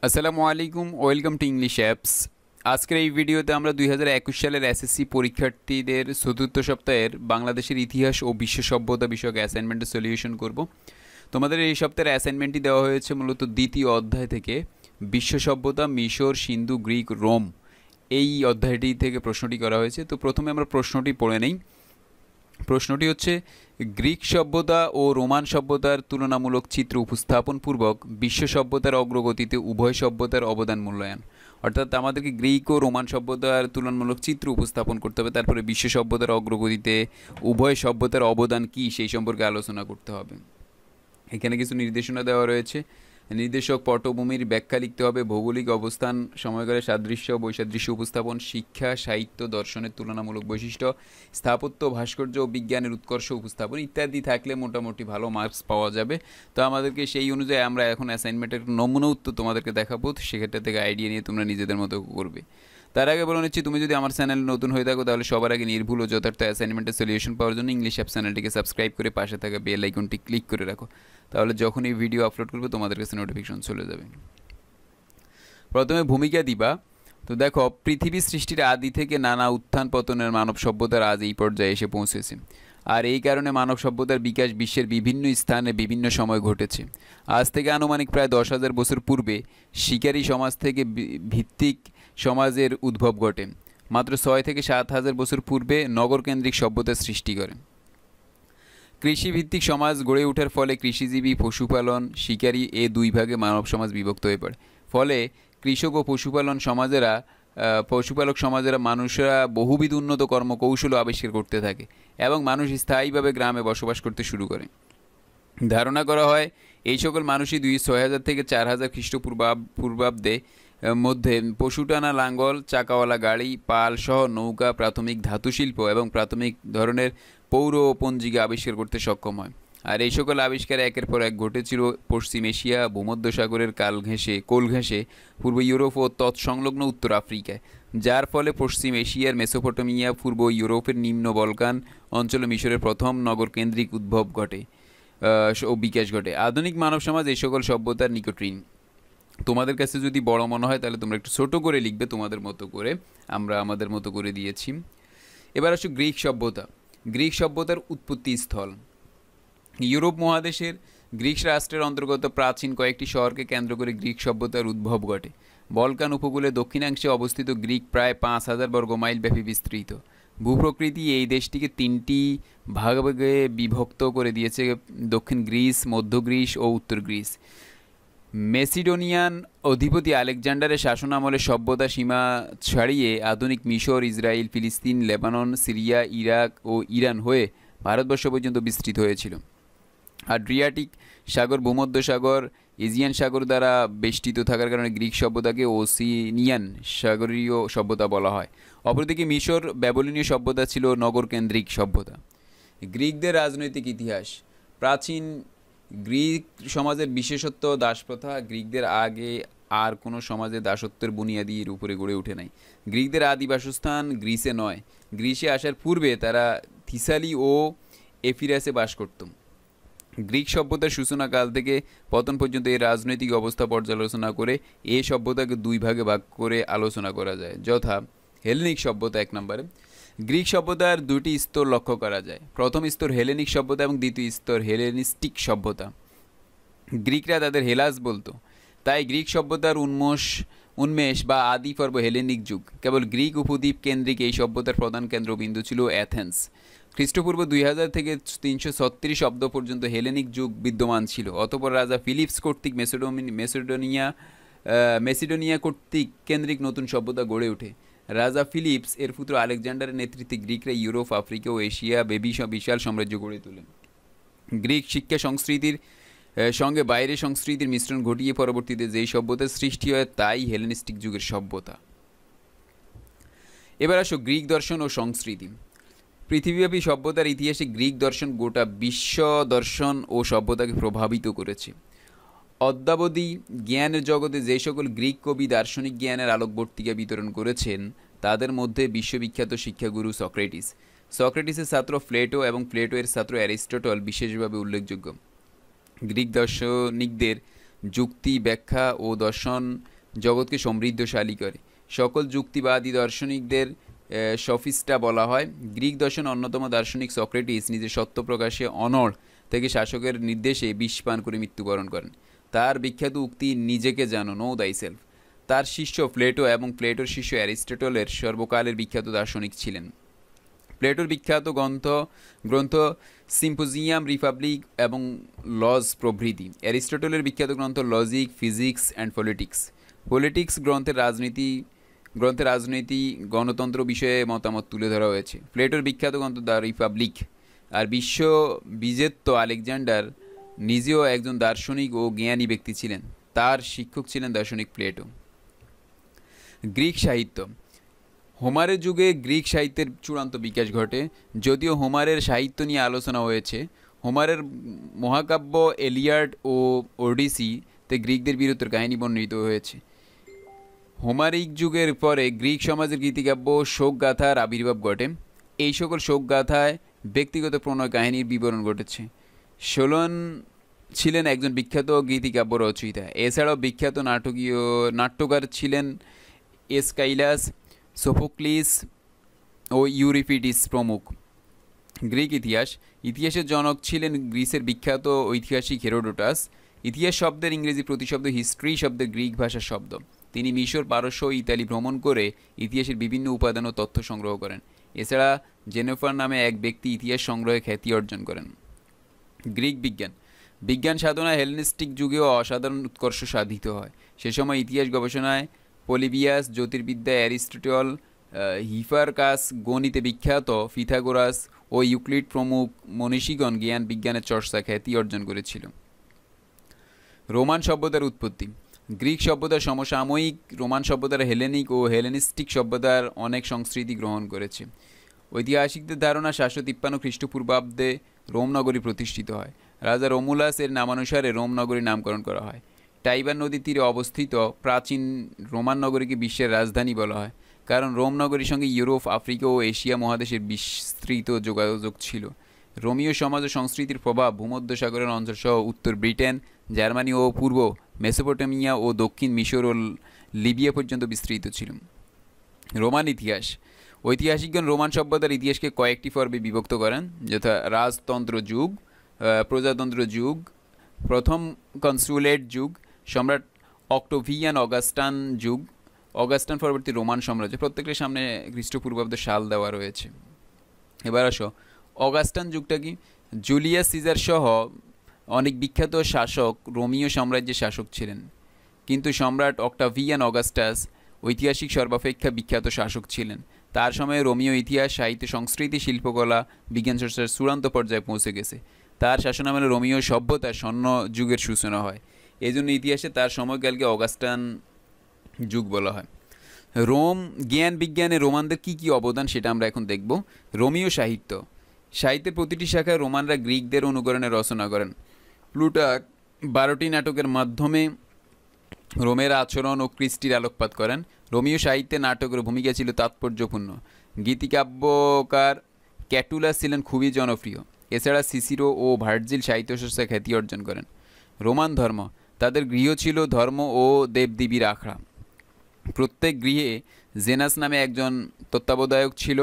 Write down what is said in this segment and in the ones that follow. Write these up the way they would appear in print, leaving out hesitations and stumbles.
আসসালামু আলাইকুম, welcome to English apps. আজকের এই ভিডিওতে আমরা 2021 সালের এসএসসি পরীক্ষার্থীদের চতুর্থ সপ্তাহের বাংলাদেশের ইতিহাস ও বিশ্ব সভ্যতা বিষয়ক অ্যাসাইনমেন্টের সলিউশন করব। তোমাদের এই সপ্তাহের অ্যাসাইনমেন্টটি দেওয়া হয়েছে মূলত দ্বিতীয় অধ্যায় থেকে, বিশ্ব সভ্যতা মিশর, সিন্ধু, গ্রিক, রোম, এই অধ্যায়টি থেকে প্রশ্নটি করা হয়েছে। তো প্রথমে আমরা প্রশ্নটি পড়ে নেই। প্রশ্নটি হচ্ছে, গ্রিক সভ্যতা ও রোমান সভ্যতার তুলনামূলক চিত্র উপস্থাপন পূর্বক বিশ্ব সভ্যতার অগ্রগতিতে উভয় সভ্যতার অবদান মূল্যায়ন। অর্থাৎ আমাদেরকে গ্রিক ও রোমান সভ্যতার তুলনামূলক চিত্র উপস্থাপন করতে হবে, তারপরে বিশ্ব সভ্যতার অগ্রগতিতে উভয় সভ্যতার অবদান কী সেই সম্পর্কে আলোচনা করতে হবে। এখানে কিছু নির্দেশনা দেওয়া রয়েছে। নির্দেশক পটভূমির ব্যাখ্যা লিখতে হবে, ভৌগোলিক অবস্থান, সময়কালের সাদৃশ্য বৈসাদৃশ্য উপস্থাপন, শিক্ষা, সাহিত্য, দর্শনের তুলনামূলক বৈশিষ্ট্য, স্থাপত্য, ভাস্কর্য ও বিজ্ঞানের উৎকর্ষ উপস্থাপন ইত্যাদি থাকলে মোটামুটি ভালো মার্কস পাওয়া যাবে। তো আমাদেরকে সেই অনুযায়ী আমরা এখন অ্যাসাইনমেন্টের নমুনা উত্তর তোমাদেরকে দেখাবো, সেক্ষেত্রে থেকে আইডিয়া নিয়ে তোমরা নিজেদের মতো করবে। তার আগে বলে নিচ্ছি, তুমি যদি আমার চ্যানেল নতুন হয়ে থাকো তাহলে সবার আগে নির্ভুল ও যথার্থ অ্যাসাইনমেন্টের সলিউশন পাওয়ার জন্য ইংলিশ অ্যাপ চ্যানেলটিকে সাবস্ক্রাইব করে পাশে থাকা বেল আইকনটি ক্লিক করে রাখো, তাহলে যখন এই ভিডিও আপলোড করবে তোমাদের কাছে নোটিফিকেশন চলে যাবে। প্রথমে ভূমিকা দিবা। তো দেখো, পৃথিবী সৃষ্টির আদি থেকে নানা উত্থান পতনের মানব সভ্যতার আজ এই পর্যায়ে এসে পৌঁছেছে, আর এই কারণে মানব সভ্যতার বিকাশ বিশ্বের বিভিন্ন স্থানে বিভিন্ন সময় ঘটেছে। আজ থেকে আনুমানিক প্রায় 10,000 বছর পূর্বে শিকারী সমাজ থেকে ভিত্তিক সমাজের উদ্ভব ঘটে। মাত্র 6 থেকে 7,000 বছর পূর্বে নগরকেন্দ্রিক সভ্যতার সৃষ্টি করে। কৃষিভিত্তিক সমাজ গড়ে ওঠার ফলে কৃষিজীবী, পশুপালন, শিকারী এ দুই ভাগে মানব সমাজ বিভক্ত হয়ে পড়ে। ফলে কৃষক ও পশুপালক সমাজেরা মানুষরা বহুবিধ উন্নত কর্মকৌশল আবিষ্কার করতে থাকে এবং মানুষ স্থায়ীভাবে গ্রামে বসবাস করতে শুরু করে। ধারণা করা হয় এই সকল মানুষই 6,000 থেকে 4,000 খ্রিস্টপূর্বাব্দে মধ্যে পশুটানা লাঙ্গল, চাকাওয়ালা গাড়ি, পাল সহ নৌকা, প্রাথমিক ধাতুশিল্প এবং প্রাথমিক ধরনের পৌর পঞ্জিকা আবিষ্কার করতে সক্ষম হয়। আর এই সকল আবিষ্কার একের পর এক ঘটেছিল পশ্চিম এশিয়া, ভূমধ্যসাগরের কোল ঘেঁষে পূর্ব ইউরোপ ও তৎসংলগ্ন উত্তর আফ্রিকায়, যার ফলে পশ্চিম এশিয়ার মেসোপটেমিয়া, পূর্ব ইউরোপের নিম্ন বলকান অঞ্চলে মিশরের প্রথম নগরকেন্দ্রিক উদ্ভব ঘটে ও বিকাশ ঘটে। আধুনিক মানব সমাজ এই সকল সভ্যতার নিকট ঋণী। তোমাদের কাছে যদি বড় মনে হয় তাহলে তোমরা একটু ছোট করে লিখবে, তোমাদের মতো করে। আমরা আমাদের মতো করে দিয়েছি। এবার আসো গ্রিক সভ্যতা। গ্রিক সভ্যতার উৎপত্তি স্থল। ইউরোপ মহাদেশের গ্রিক রাষ্ট্রের অন্তর্গত প্রাচীন কয়েকটি শহরকে কেন্দ্র করে গ্রিক সভ্যতার উদ্ভব ঘটে। বলকান উপকূলে দক্ষিণাংশে অবস্থিত গ্রিক প্রায় 5,000 বর্গমাইল ব্যাপী বিস্তৃত। ভূপ্রকৃতি এই দেশটিকে 3টি ভাগে বিভক্ত করে দিয়েছে: দক্ষিণ গ্রিস, মধ্য গ্রিস ও উত্তর গ্রিস। মেসিডোনিয়ান অধিপতি আলেকজান্ডারের শাসনামলে সভ্যতা সীমা ছাড়িয়ে আধুনিক মিশর, ইসরায়েল, ফিলিস্তিন, লেবানন, সিরিয়া, ইরাক ও ইরান হয়ে ভারতবর্ষ পর্যন্ত বিস্তৃত হয়েছিল। আড্রিয়াটিক সাগর, ভূমধ্যসাগর, এজিয়ান সাগর দ্বারা বেষ্টিত থাকার কারণে গ্রিক সভ্যতাকে ওসিনিয়ান সাগরীয় সভ্যতা বলা হয়। অপরদিকে মিশর, ব্যাবিলনীয় সভ্যতা ছিল নগরকেন্দ্রিক সভ্যতা। গ্রিকদের রাজনৈতিক ইতিহাস। প্রাচীন গ্রিক সমাজের বিশেষত্ব দাসপ্রথা। গ্রিকদের আগে আর কোনো সমাজে দাসত্বের বুনিয়াদির উপরে গড়ে ওঠে নাই। গ্রিকদের আদি বাসস্থান গ্রিসে নয়, গ্রিসে আসার পূর্বে তারা থিসালি ও এফিরাসে বাস করত। গ্রিক সভ্যতার সূচনাকাল থেকে পতন পর্যন্ত এর রাজনৈতিক অবস্থা পর্যালোচনা করে এই সভ্যতাকে দুই ভাগে ভাগ করে আলোচনা করা যায়, যথা হেলেনিক সভ্যতা 1 নম্বরে। গ্রিক সভ্যতার 2টি স্তর লক্ষ্য করা যায়। প্রথম স্তর হেলেনিক সভ্যতা এবং দ্বিতীয় স্তর হেলেনিস্টিক সভ্যতা। গ্রিকরা তাদের হেলাস বলতো, তাই গ্রিক সভ্যতার উন্মেষ বা আদি পর্ব হেলেনিক যুগ। কেবল গ্রিক উপদ্বীপ কেন্দ্রিক এই সভ্যতার প্রধান কেন্দ্রবিন্দু ছিল অ্যাথেন্স। খ্রিস্টপূর্ব 2000 থেকে 336 অব্দ পর্যন্ত হেলেনিক যুগ বিদ্যমান ছিল। অতঃপর রাজা ফিলিপস কর্তৃক মেসিডোনিয়া কর্তৃক কেন্দ্রিক নতুন সভ্যতা গড়ে ওঠে। রাজা ফিলিপস এর পুত্র আলেকজান্ডারের নেতৃত্বে গ্রিকরা ইউরোপ, আফ্রিকা ও এশিয়া বিশাল সাম্রাজ্য গড়ে তোলে। গ্রিক শিক্ষা সংস্কৃতির সঙ্গে বাইরের সংস্কৃতির মিশ্রণ ঘটিয়ে পরবর্তীতে যেই সভ্যতার সৃষ্টি হয় তাই হেলেনিস্টিক যুগের সভ্যতা। এবার আসো গ্রিক দর্শন ও সংস্কৃতি। পৃথিবীব্যাপী সভ্যতার ইতিহাসে গ্রিক দর্শন গোটা বিশ্ব দর্শন ও সভ্যতাকে প্রভাবিত করেছে। অদ্যাবধি জ্ঞানের জগতে যে সকল গ্রিক কবি দার্শনিক জ্ঞানের আলোকবর্তিকা বিতরণ করেছেন তাদের মধ্যে বিশ্ববিখ্যাত শিক্ষাগুরু সক্রেটিসের ছাত্র প্লেটো এবং প্লেটোর ছাত্র অ্যারিস্টটল বিশেষভাবে উল্লেখযোগ্য। গ্রিক দার্শনিকদের যুক্তি, ব্যাখ্যা ও দর্শন জগৎকে সমৃদ্ধশালী করে। সকল যুক্তিবাদী দার্শনিকদের সফিস্টা বলা হয়। গ্রিক দর্শন অন্যতম দার্শনিক সক্রেটিস নিজের সত্য প্রকাশে অনড় থেকে শাসকের নির্দেশে বিষ পান করে মৃত্যুবরণ করেন। তার বিখ্যাত উক্তি নিজেকে জানো, নো দাই সেলফ। তার শিষ্য প্লেটো এবং প্লেটোর শিষ্য অ্যারিস্টটলের সর্বকালের বিখ্যাত দার্শনিক ছিলেন। প্লেটোর বিখ্যাত গ্রন্থ সিম্পোজিয়াম, রিপাবলিক এবং লজ প্রভৃতি। অ্যারিস্টটলের বিখ্যাত গ্রন্থ লজিক, ফিজিক্স অ্যান্ড পলিটিক্স গ্রন্থে রাজনীতি, গণতন্ত্র বিষয়ে মতামত তুলে ধরা হয়েছে। প্লেটোর বিখ্যাত গ্রন্থ দ্য রিপাবলিক। আর বিশ্ব বিজেত্য আলেকজান্ডার নিজেও একজন দার্শনিক ও জ্ঞানী ব্যক্তি ছিলেন। তার শিক্ষক ছিলেন দার্শনিক প্লেটো। গ্রিক সাহিত্য। হোমারের যুগে গ্রিক সাহিত্যের চূড়ান্ত বিকাশ ঘটে। যদিও হোমারের সাহিত্য নিয়ে আলোচনা হয়েছে, হোমারের মহাকাব্য এলিয়াড ও ওডিসিতে গ্রিকদের বীরত্বের কাহিনী বর্ণিত হয়েছে। হোমারিক যুগের পরে গ্রিক সমাজের গীতিকাব্য শোকগাথার আবির্ভাব ঘটে। এই সকল শোকগাথায় ব্যক্তিগত প্রণয় কাহিনীর বিবরণ ঘটেছে। সোলন ছিলেন একজন বিখ্যাত গীতিকাব্য রচয়িতা। এছাড়াও বিখ্যাত নাট্যকার ছিলেন এসকাইলাস, সোফোক্লিস ও ইউরিপিডিস প্রমুখ। গ্রিক ইতিহাসের জনক ছিলেন গ্রিসের বিখ্যাত ঐতিহাসিক হেরোডোটাস। ইতিহাস শব্দের ইংরেজি প্রতিশব্দ হিস্ট্রি শব্দের গ্রিক ভাষার শব্দ। তিনি মিশর, পারস্য ও ইতালি ভ্রমণ করে ইতিহাসের বিভিন্ন উপাদান ও তথ্য সংগ্রহ করেন। এছাড়া জেনোফার নামে এক ব্যক্তি ইতিহাস সংগ্রহে খ্যাতি অর্জন করেন। গ্রিক বিজ্ঞান সাধনায় হেলেনিস্টিক যুগেও অসাধারণ উৎকর্ষ সাধিত হয়। সে সময় ইতিহাস গবেষণায় পলিবিয়াস, জ্যোতির্বিদ্যায় অ্যারিস্টটল, হিপারকাস, গণিতে বিখ্যাত পিথাগোরাস ও ইউক্লিড প্রমুখ মনীষীগণ জ্ঞান বিজ্ঞানের চর্চা খ্যাতি অর্জন করেছিল। রোমান সভ্যতার উৎপত্তি। গ্রিক সভ্যতার সমসাময়িক রোমান সভ্যতার হেলেনিক ও হেলেনিস্টিক সভ্যতার অনেক সংস্কৃতি গ্রহণ করেছে। ঐতিহাসিকদের ধারণা 753 খ্রিস্টপূর্বাব্দে রোম নগরী প্রতিষ্ঠিত হয়। রাজা রোমুলাস এর নামানুসারে রোম নগরীর নামকরণ করা হয়। টাইবার নদীর তীরে অবস্থিত প্রাচীন রোমান নগরীকে বিশ্বের রাজধানী বলা হয়, কারণ রোম নগরীর সঙ্গে ইউরোপ, আফ্রিকা ও এশিয়া মহাদেশের বিস্তৃত যোগাযোগ ছিল। রোমীয় সমাজ ও সংস্কৃতির প্রভাব ভূমধ্যসাগরের অঞ্চলসহ উত্তর ব্রিটেন, জার্মানি ও পূর্ব মেসোপটেমিয়া ও দক্ষিণ মিশর ও লিবিয়া পর্যন্ত বিস্তৃত ছিল। রোমান ইতিহাস। ঐতিহাসিকগণ রোমান সভ্যতার ইতিহাসকে কয়েকটি পর্বে বিভক্ত করেন, যথা রাজতন্ত্র যুগ, প্রজাতন্ত্র যুগ, প্রথম কনসুলেট যুগ, সম্রাট অক্টোভিয়ান অগাস্টান যুগ, অগাস্টান পরবর্তী রোমান সাম্রাজ্য। প্রত্যেকের সামনে খ্রিস্টপূর্বাব্দ সাল দেওয়া রয়েছে। এবার আসো অগাস্টান যুগটা কি। জুলিয়াস সিজার সহ অনেক বিখ্যাত শাসক রোমীয় সাম্রাজ্যের শাসক ছিলেন, কিন্তু সম্রাট অক্টাভিয়ান অগাস্টাস ঐতিহাসিক সর্বাপেক্ষা বিখ্যাত শাসক ছিলেন। তার সময়ে রোমীয় ইতিহাস, সাহিত্য, সংস্কৃতি, শিল্পকলা, বিজ্ঞান চর্চার চূড়ান্ত পর্যায়ে পৌঁছে গেছে। তার শাসনামলে রোমীয় সভ্যতার স্বর্ণ যুগের সূচনা হয়। এই জন্য ইতিহাসে তার সময়কালকে অগাস্টান যুগ বলা হয়। রোম জ্ঞান বিজ্ঞানে রোমানদের কী কী অবদান সেটা আমরা এখন দেখব। রোমীয় সাহিত্যের প্রতিটি শাখায় রোমানরা গ্রিকদের অনুকরণে রচনা করেন। প্লুটার্ক 12টি নাটকের মাধ্যমে রোমের আচরণ ও কৃষ্টির আলোকপাত করেন। রোমীয় সাহিত্যে নাটকের ভূমিকা ছিল তাৎপর্যপূর্ণ। গীতিকাব্যকার ক্যাটুলাস ছিলেন খুবই জনপ্রিয়। এছাড়া সিসিরো ও ভার্জিল সাহিত্যচর্চা খ্যাতি অর্জন করেন। রোমান ধর্ম। তাদের গৃহ ছিল ধর্ম ও দেবদেবীর আখড়া। প্রত্যেক গৃহে জেনাস নামে একজন তত্ত্বাবধায়ক ছিল।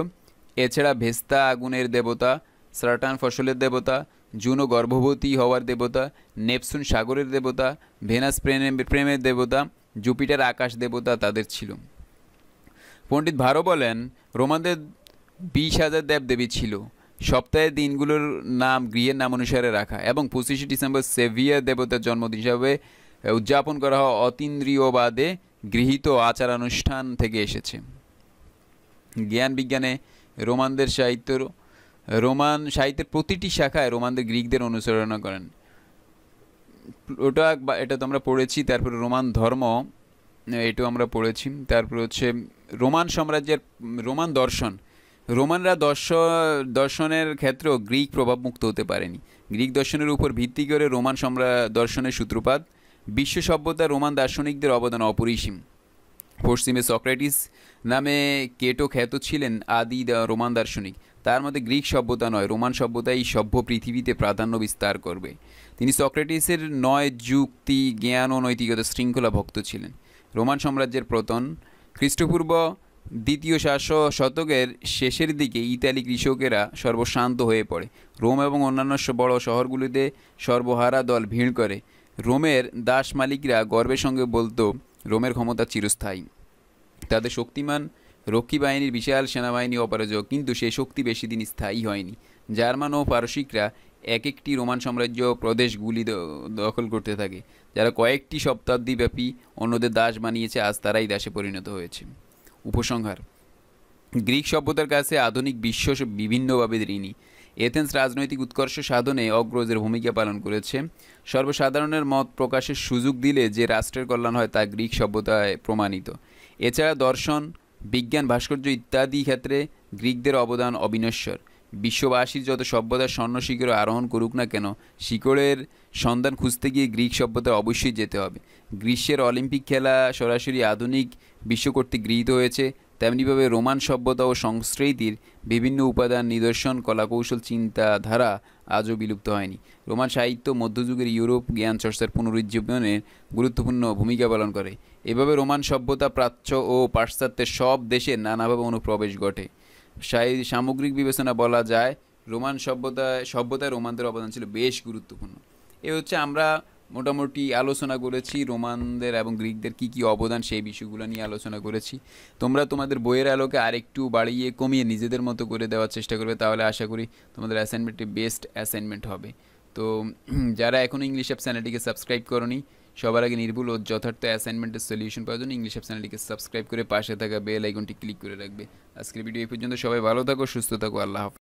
এছাড়া ভেস্তা আগুনের দেবতা, স্যাটার্ন ফসলের দেবতা, জুনো গর্ভবতী হওয়ার দেবতা, নেপচুন সাগরের দেবতা, ভেনাস প্রেমের দেবতা, জুপিটার আকাশ দেবতা তাদের ছিল। পণ্ডিত ভারো বলেন, রোমানদের 20,000 দেবদেবী ছিল। সপ্তাহের দিনগুলোর নাম গৃহের নাম অনুসারে রাখা এবং 25শে ডিসেম্বর সেভিয়ার দেবতার জন্মদিন হিসাবে উদযাপন করা হয় অতীন্দ্রিয়বাদে গৃহীত আচারানুষ্ঠান থেকে এসেছে। জ্ঞান বিজ্ঞানে রোমান সাহিত্যের প্রতিটি শাখায় রোমানদের গ্রিকদের অনুসরণ করেন। এটা তো আমরা পড়েছি। তারপরে রোমান ধর্ম, এটাও আমরা পড়েছি। তারপর হচ্ছে রোমান সাম্রাজ্যের রোমান দর্শন। রোমানরা দর্শনের ক্ষেত্রেও গ্রিক প্রভাবমুক্ত হতে পারেনি। গ্রিক দর্শনের উপর ভিত্তি করে রোমান দর্শনের সূত্রপাত। বিশ্ব সভ্যতা রোমান দার্শনিকদের অবদান অপরিসীম। পশ্চিমে সক্রেটিস নামে কেটো খ্যাত ছিলেন আদি রোমান দার্শনিক। তার মধ্যে গ্রিক সভ্যতা নয়, রোমান সভ্যতাই সভ্য পৃথিবীতে প্রাধান্য বিস্তার করবে। তিনি সক্রেটিসের নয় যুক্তি, জ্ঞান ও নৈতিকতা শৃঙ্খলা ভক্ত ছিলেন। রোমান সাম্রাজ্যের পতন। খ্রিস্টপূর্ব দ্বিতীয় শতকের শেষের দিকে ইতালি কৃষকেরা সর্বশান্ত হয়ে পড়ে। রোম এবং অন্যান্য বড় শহরগুলিতে সর্বহারা দল ভিড় করে। রোমের দাস মালিকরা গর্বের সঙ্গে বলতো রোমের ক্ষমতা চিরস্থায়ী। তাদের শক্তিমান রক্ষী বাহিনীর বিশাল সেনাবাহিনী অপরাজয়, কিন্তু সেই শক্তি বেশি দিন স্থায়ী হয়নি। জার্মান ও পারসিকরা এক একটি রোমান সাম্রাজ্য প্রদেশগুলি দখল করতে থাকে, যারা কয়েকটি শতাব্দীব্যাপী অন্যদের দাস বানিয়েছে। আজ তারাই দাসে পরিণত হয়েছে। উপসংহার: গ্রিক সভ্যতার কাছে আধুনিক বিশ্ব বিভিন্নভাবে ঋণী। এথেন্স রাজনৈতিক উৎকর্ষ সাধনে অগ্রজের ভূমিকা পালন করেছে। সর্বসাধারণের মত প্রকাশের সুযোগ দিলে যে রাষ্ট্রের কল্যাণ হয় তা গ্রিক সভ্যতায় প্রমাণিত। এছাড়া দর্শন, বিজ্ঞান, ভাস্কর্য ইত্যাদি ক্ষেত্রে গ্রিকদের অবদান অবিনশ্বর। বিশ্ববাসীর যত সভ্যতার স্বর্ণ শিখরে আরোহণ করুক না কেন, শিকড়ের সন্ধান খুঁজতে গিয়ে গ্রিক সভ্যতায় অবশ্যই যেতে হবে। গ্রীষ্মের অলিম্পিক খেলা সরাসরি আধুনিক বিশ্ব কর্তৃক গৃহীত হয়েছে, তেমনিভাবে রোমান সভ্যতা ও সংস্কৃতির বিভিন্ন উপাদান, নিদর্শন, কলাকৌশল, চিন্তাধারা আজও বিলুপ্ত হয়নি। রোমান সাহিত্য মধ্যযুগের ইউরোপ জ্ঞান চর্চার পুনরুজ্জীবনে গুরুত্বপূর্ণ ভূমিকা পালন করে। এভাবে রোমান সভ্যতা প্রাচ্য ও পাশ্চাত্যের সব দেশে নানাভাবে অনুপ্রবেশ ঘটে। সামগ্রিক বিবেচনা বলা যায় রোমান সভ্যতায় রোমানদের অবদান ছিল বেশ গুরুত্বপূর্ণ। এ হচ্ছে আমরা মোটামুটি আলোচনা করেছি রোমানদের এবং গ্রিকদের কী কী অবদান, সেই বিষয়গুলো নিয়ে আলোচনা করেছি। তোমরা তোমাদের বইয়ের আলোকে আরেকটু বাড়িয়ে কমিয়ে নিজেদের মতো করে দেওয়ার চেষ্টা করবে, তাহলে আশা করি তোমাদের অ্যাসাইনমেন্টটি বেস্ট অ্যাসাইনমেন্ট হবে। তো যারা এখনও ইংলিশ অ্যাপ চ্যানেলটিকে সাবস্ক্রাইব করনি, সবার আগে নির্ভুল ও যথার্থ অ্যাসাইনমেন্টের সলিউশন পাওয়ার জন্য ইংলিশ অ্যাপ চ্যানেলটিকে সাবস্ক্রাইব করে পাশে থাকা বেল আইকনটি ক্লিক করে রাখবে। আজকের ভিডিও এই পর্যন্ত। সবাই ভালো থাকো, সুস্থ থাকো, আল্লাহ হাফেজ।